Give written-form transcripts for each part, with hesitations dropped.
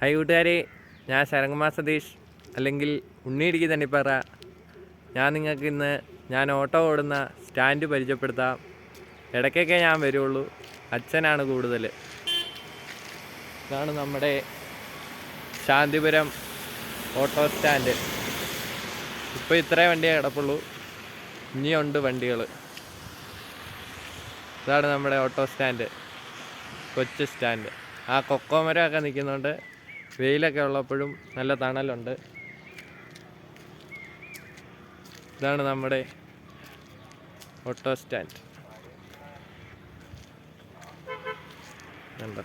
Hi കൂട്ടുകാരെ, ഞാൻ ശരൺകുമാർ സതീഷ് അല്ലെങ്കിൽ ഉണ്ണിയിടുക്കി തണ്ണിപ്പാറ. ഞാൻ നിങ്ങൾക്ക് ഇന്ന് ഓട്ടോ ഓടുന്ന സ്റ്റാൻഡ് പരിചയപ്പെടുത്താം. ഇടയ്ക്കൊക്കെ ഞാൻ വരുള്ളൂ, അച്ഛനാണ് കൂടുതൽ. ഇതാണ് നമ്മുടെ ശാന്തിപുരം ഓട്ടോ സ്റ്റാൻഡ്. ഇപ്പോൾ ഇത്രേ വണ്ടിയേ കിടപ്പുള്ളൂ, ഇനിയുണ്ട് വണ്ടികൾ. ഇതാണ് നമ്മുടെ ഓട്ടോ സ്റ്റാൻഡ്, കൊച്ചു സ്റ്റാൻഡ്. ആ കൊക്കോമരമൊക്കെ നിൽക്കുന്നുണ്ട്. വെയിലൊക്കെ ഉള്ളപ്പോഴും നല്ല തണലുണ്ട്. ഇതാണ് നമ്മുടെ ഓട്ടോ സ്റ്റാൻഡ്. കണ്ടോ?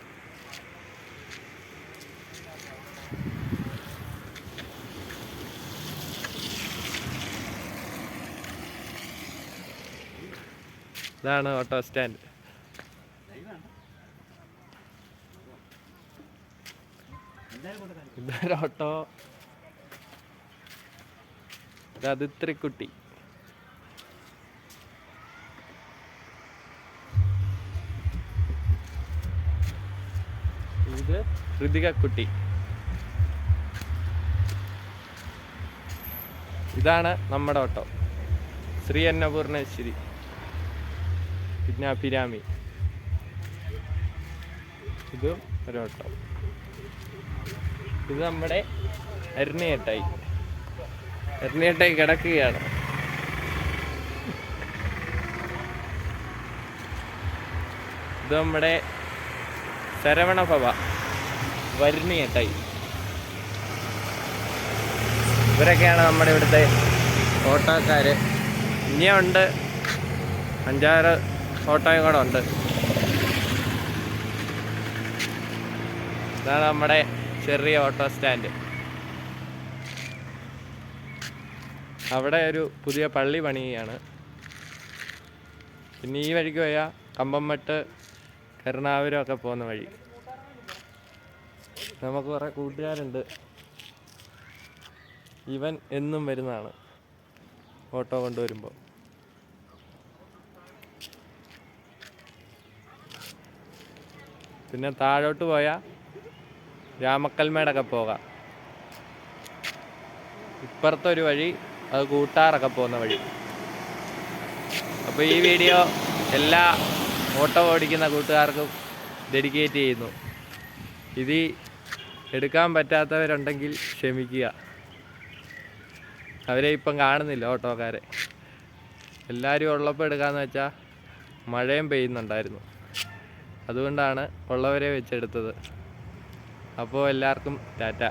ഇതാണ് ഓട്ടോ സ്റ്റാൻഡ്. ഇതൊരു ഓട്ടോ. ഇത് ഇത്രിക്കുട്ടി. ഇത് ഋതികക്കുട്ടി. ഇതാണ് നമ്മുടെ ഓട്ടോ, ശ്രീ അന്നപൂർണേശ്വരി പിന്നെ അഭിരാമി. ഇതും ഒരു ഓട്ടോ. ഇത് നമ്മുടെ അരുണിയേട്ടായി കിടക്കുകയാണ്. ഇത് നമ്മുടെ ശരവണഭവ വരുണിയേട്ടായി. ഇവരൊക്കെയാണ് നമ്മുടെ ഇവിടുത്തെ ഓട്ടോക്കാർ. ഇനിയുണ്ട് 5-6 ഓട്ടോയും കൂടെ ഉണ്ട്. ഇതാണ് നമ്മുടെ ചെറിയ ഓട്ടോ സ്റ്റാൻഡ്. അവിടെ ഒരു പുതിയ പള്ളി പണിയാണ്. പിന്നെ ഈ വഴിക്ക് പോയാൽ കമ്പംമട്ട് കരുണാപുരം ഒക്കെ പോകുന്ന വഴി. നമുക്ക് കുറേ കൂട്ടുകാരുണ്ട്. ഇവൻ എന്നും വരുന്നതാണ് ഓട്ടോ കൊണ്ടുവരുമ്പോൾ. പിന്നെ താഴോട്ട് പോയാൽ രാമക്കൽമേടൊക്കെ പോകാം. ഇപ്പുറത്തൊരു വഴി, അത് കൂട്ടാറൊക്കെ പോകുന്ന വഴി. അപ്പോൾ ഈ വീഡിയോ എല്ലാ ഓട്ടോ ഓടിക്കുന്ന കൂട്ടുകാർക്കും ഡെഡിക്കേറ്റ് ചെയ്യുന്നു. ഇത് എടുക്കാൻ പറ്റാത്തവരുണ്ടെങ്കിൽ ക്ഷമിക്കുക. അവരെ ഇപ്പം കാണുന്നില്ല ഓട്ടോക്കാരെ. എല്ലാവരും ഉള്ളപ്പോൾ എടുക്കാമെന്ന് വെച്ചാൽ മഴയും പെയ്യുന്നുണ്ടായിരുന്നു, അതുകൊണ്ടാണ് ഉള്ളവരെ വെച്ചെടുത്തത്. അപ്പോൾ എല്ലാവർക്കും ടാറ്റ.